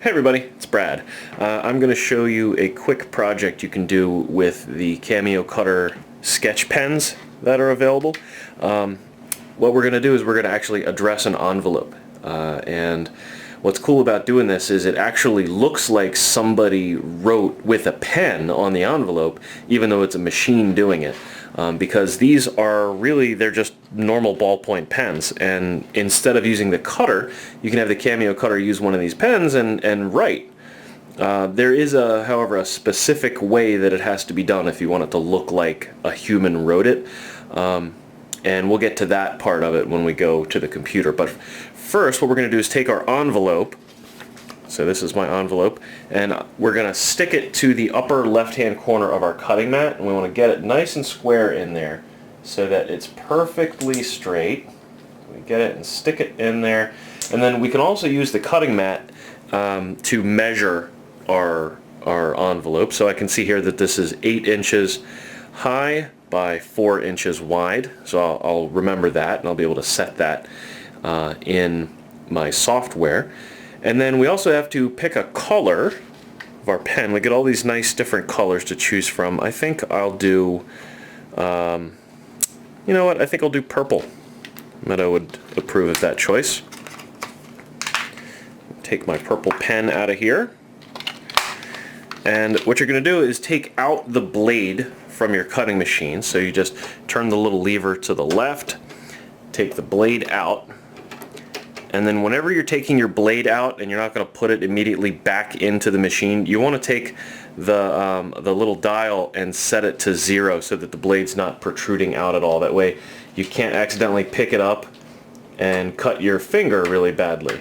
Hey everybody, it's Brad. I'm going to show you a quick project you can do with the Cameo Cutter sketch pens that are available. What we're going to do is we're going to actually address an envelope. And what's cool about doing this is it actually looks like somebody wrote with a pen on the envelope, even though it's a machine doing it. Because these are really, they're just normal ballpoint pens, and instead of using the cutter, you can have the Cameo Cutter use one of these pens and write. There is, however, a specific way that it has to be done if you want it to look like a human wrote it. And we'll get to that part of it when we go to the computer. But first, what we're going to do is take our envelope. So this is my envelope, and we're going to stick it to the upper left-hand corner of our cutting mat, and we want to get it nice and square in there so that it's perfectly straight. We get it and stick it in there, and then we can also use the cutting mat to measure our envelope. So I can see here that this is 8 inches high by 4 inches wide, so I'll remember that, and I'll be able to set that in my software. And then we also have to pick a color of our pen. We get all these nice different colors to choose from. I think I'll do, you know what, I think I'll do purple. Meadow would approve of that choice. Take my purple pen out of here. And what you're going to do is take out the blade from your cutting machine. So you just turn the little lever to the left, take the blade out, and then whenever you're taking your blade out and you're not going to put it immediately back into the machine, you want to take the little dial and set it to 0 so that the blade's not protruding out at all. That way you can't accidentally pick it up and cut your finger really badly.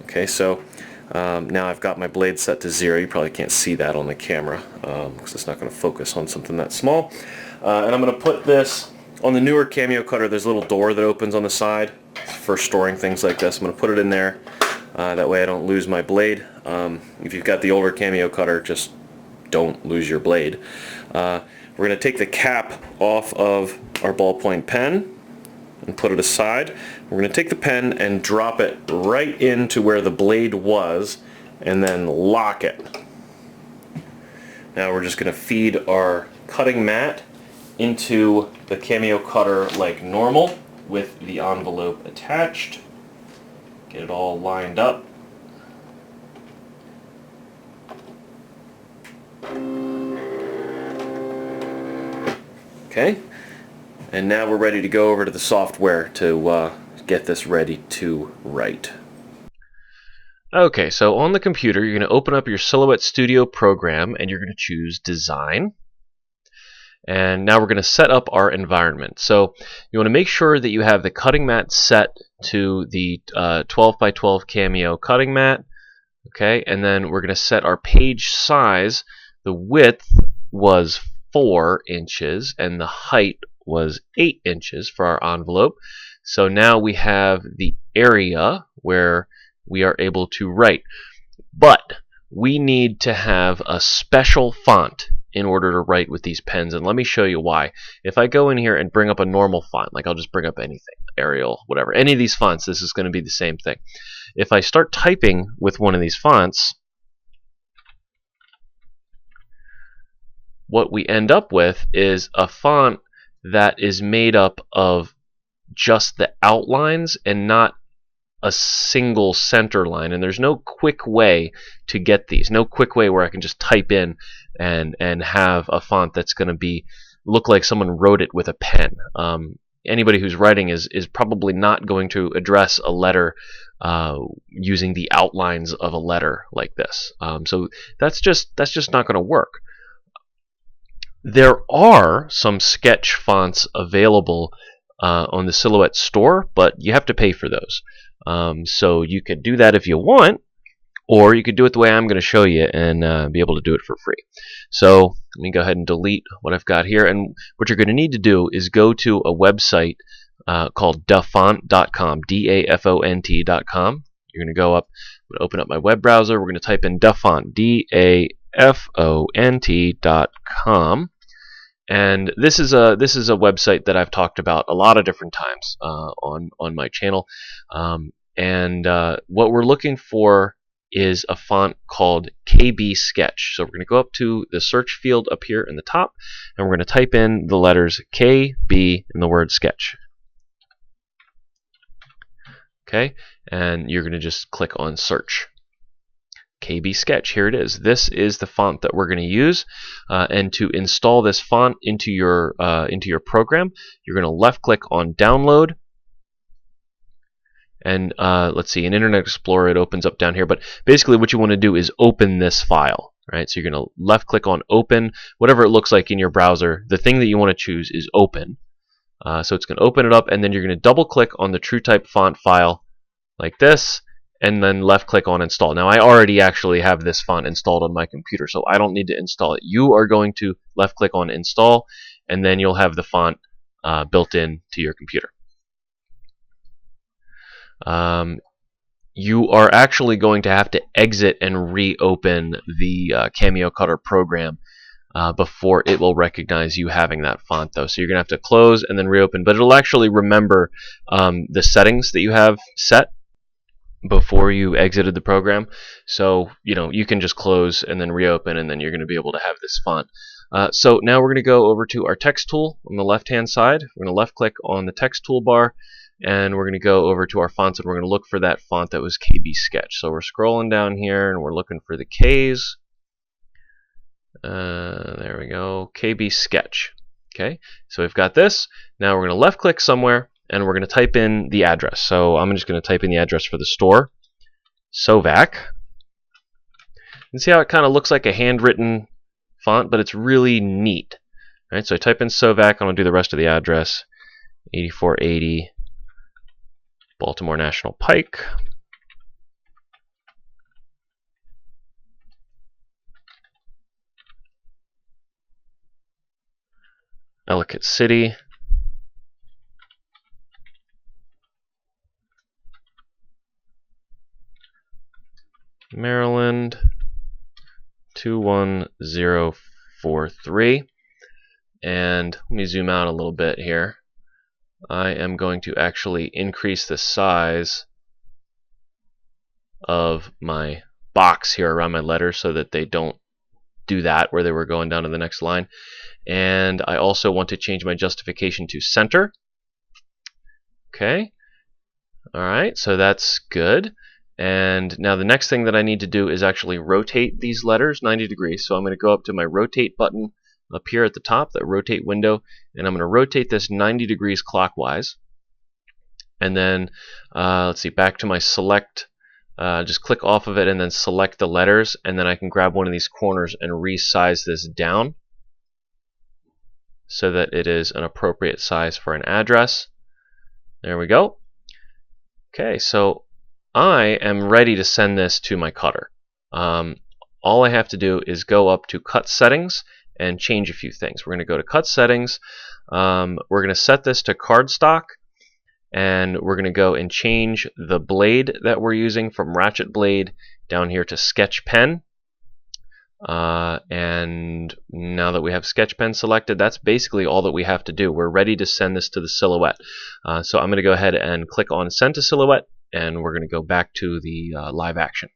Okay, so now I've got my blade set to 0. You probably can't see that on the camera because it's not going to focus on something that small. And I'm going to put this on the newer Cameo Cutter. There's a little door that opens on the side for storing things like this. I'm going to put it in there. That way I don't lose my blade. If you've got the older Cameo Cutter, just don't lose your blade. We're going to take the cap off of our ballpoint pen and put it aside. We're going to take the pen and drop it right into where the blade was and then lock it. Now we're just going to feed our cutting mat into the Cameo Cutter like normal with the envelope attached. Get it all lined up. Okay, and now we're ready to go over to the software to get this ready to write. Okay, so on the computer you're going to open up your Silhouette Studio program and you're going to choose Design. And now we're going to set up our environment. So you want to make sure that you have the cutting mat set to the 12 by 12 Cameo cutting mat. Okay, and then we're going to set our page size. The width was 4 inches and the height was 8 inches for our envelope. So now we have the area where we are able to write. But we need to have a special font in order to write with these pens, and let me show you why. If I go in here and bring up a normal font, like I'll just bring up anything, Arial, whatever, any of these fonts, this is going to be the same thing. If I start typing with one of these fonts, what we end up with is a font that is made up of just the outlines and not a single center line, and there's no quick way to get these. No quick way where I can just type in and have a font that's going to look like someone wrote it with a pen. Anybody who's writing is probably not going to address a letter using the outlines of a letter like this. So that's just not going to work. There are some sketch fonts available on the Silhouette store, but you have to pay for those. So you could do that if you want, or you could do it the way I'm going to show you and be able to do it for free. So let me go ahead and delete what I've got here. And what you're going to need to do is go to a website called dafont.com, D-A-F-O-N-T.com. You're going to go up, I'm going to open up my web browser. We're going to type in Dafont, D-A-F-O-N-T.com. And this is a website that I've talked about a lot of different times on my channel. and what we're looking for is a font called KB Sketch. So we're going to go up to the search field up here in the top, and we're going to type in the letters KB and the word sketch. Okay, and you're going to just click on search. KB Sketch, here it is. This is the font that we're going to use, and to install this font into your program, you're going to left click on download, and let's see, in Internet Explorer it opens up down here, but basically what you want to do is open this file, right? So you're going to left click on open, whatever it looks like in your browser. The thing that you want to choose is open. So it's going to open it up, and then you're going to double click on the TrueType font file like this, and then left click on install. Now I already actually have this font installed on my computer, so I don't need to install it. You are going to left click on install, and then you'll have the font built in to your computer. You are actually going to have to exit and reopen the Cameo Cutter program before it will recognize you having that font, though. So you're going to have to close and then reopen, but it'll actually remember the settings that you have set before you exited the program. So you can just close and then reopen, and then you're going to be able to have this font. So now we're going to go over to our text tool on the left hand side. We're going to left click on the text toolbar, and we're going to go over to our fonts, and we're going to look for that font that was KB Sketch. So we're scrolling down here and we're looking for the K's. There we go, KB Sketch. Okay, so we've got this. Now we're going to left click somewhere, and we're going to type in the address. So I'm just going to type in the address for the store, Sovac. And see how it kind of looks like a handwritten font, but it's really neat. All right, so I type in Sovac, and I'll do the rest of the address, 8480 Baltimore National Pike. Ellicott City. Maryland 21043. And let me zoom out a little bit here. I am going to actually increase the size of my box here around my letters so that they don't do that where they were going down to the next line. And I also want to change my justification to center. Okay. Alright, so that's good. And now the next thing that I need to do is actually rotate these letters 90 degrees. So I'm going to go up to my rotate button up here at the top, that rotate window, and I'm going to rotate this 90 degrees clockwise. And then, let's see, back to my select, just click off of it and then select the letters, and then I can grab one of these corners and resize this down so that it is an appropriate size for an address. There we go. Okay, so I am ready to send this to my cutter. All I have to do is go up to Cut Settings and change a few things. We're going to go to Cut Settings. We're going to set this to cardstock, and we're going to go and change the blade that we're using from ratchet blade down here to sketch pen. And now that we have sketch pen selected, that's basically all that we have to do. We're ready to send this to the silhouette. So I'm going to go ahead and click on Send to Silhouette, and we're going to go back to the live action.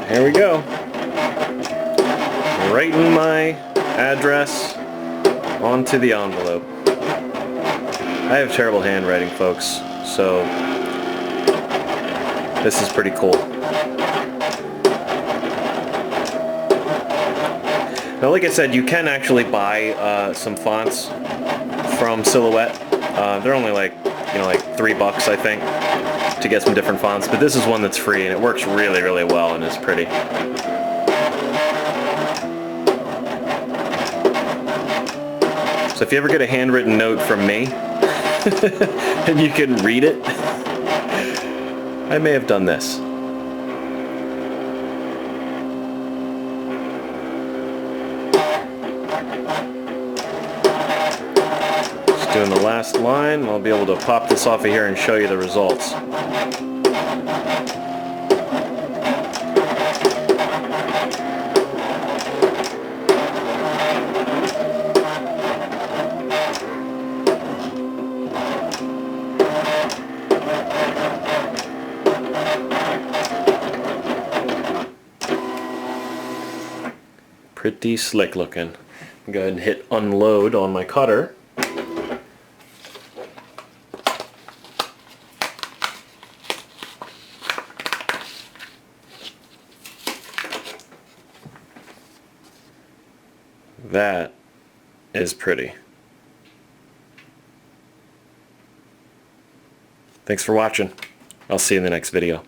Here we go. Writing my address onto the envelope. I have terrible handwriting, folks, so this is pretty cool. Now, like I said, you can actually buy some fonts from Silhouette. They're only like $3, I think, to get some different fonts, but this is one that's free, and it works really, really well, and is pretty. So if you ever get a handwritten note from me, and you can read it, I may have done this. Just doing the last line, I'll be able to pop this off of here and show you the results. Pretty slick looking. Go ahead and hit unload on my cutter. That is pretty. Thanks for watching. I'll see you in the next video.